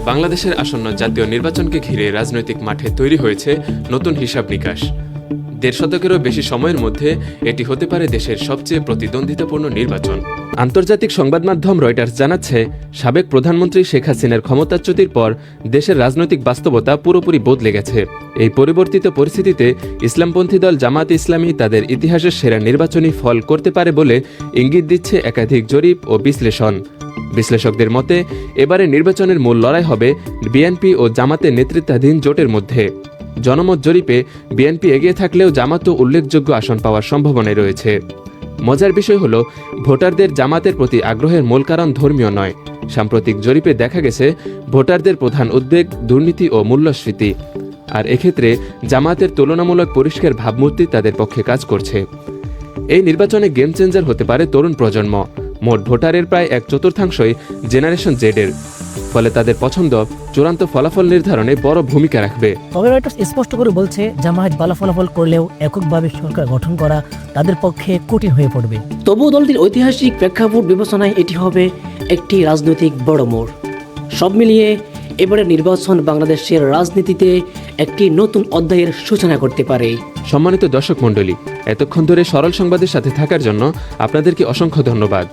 বাংলাদেশের আসন্ন জাতীয় নির্বাচনকে ঘিরে রাজনৈতিক মাঠে তৈরি হয়েছে নতুন হিসাব নিকাশ। দেড় শতকেরও বেশি সময়ের মধ্যে এটি হতে পারে দেশের সবচেয়ে প্রতিদ্বন্দ্বিতাপূর্ণ নির্বাচন। আন্তর্জাতিক সংবাদ মাধ্যম রয়টার্স জানাচ্ছে, সাবেক প্রধানমন্ত্রী শেখ হাসিনার ক্ষমতাচ্যুতির পর দেশের রাজনৈতিক বাস্তবতা পুরোপুরি বদলে গেছে। এই পরিবর্তিত পরিস্থিতিতে ইসলামপন্থী দল জামায়াতে ইসলামী তাদের ইতিহাসের সেরা নির্বাচনী ফল করতে পারে বলে ইঙ্গিত দিচ্ছে একাধিক জরিপ ও বিশ্লেষণ। বিশ্লেষকদের মতে এবারে নির্বাচনের মূল লড়াই হবে বিএনপি ও জামাতের নেতৃত্বাধীন জোটের মধ্যে। জনমত জরিপে বিএনপি এগিয়ে থাকলেও জামাতও উল্লেখযোগ্য আসন পাওয়ার সম্ভাবনাই রয়েছে। মজার বিষয় হল, ভোটারদের জামাতের প্রতি আগ্রহের মূল কারণ ধর্মীয় নয়। সাম্প্রতিক জরিপে দেখা গেছে ভোটারদের প্রধান উদ্বেগ দুর্নীতি ও মূল্যস্ফীতি। আর এক্ষেত্রে জামাতের তুলনামূলক পরিষ্কার ভাবমূর্তি তাদের পক্ষে কাজ করছে। এই নির্বাচনে গেম চেঞ্জার হতে পারে তরুণ প্রজন্ম। মোট ভোটারের প্রায় 1/4 জেনারেশন জেডের, ফলে তাদের পছন্দ চূড়ান্ত ফলাফল নির্ধারণে বড় ভূমিকা রাখবে। তবে রয়টার্স স্পষ্ট করে বলছে, জামায়াত ভালো ফলাফল করলেও এককভাবে সরকার গঠন করা তাদের পক্ষে কঠিন হয়ে পড়বে। তবুও দলটির ঐতিহাসিক প্রেক্ষাপট বিবেচনায় এটি হবে একটি রাজনৈতিক বড় মোড়। সব মিলিয়ে এবারের নির্বাচন বাংলাদেশের রাজনীতিতে একটি নতুন অধ্যায়ের সূচনা করতে পারে। সম্মানিত দর্শক মণ্ডলী, এতক্ষণ ধরে সরল সংবাদের সাথে থাকার জন্য আপনাদেরকে অসংখ্য ধন্যবাদ।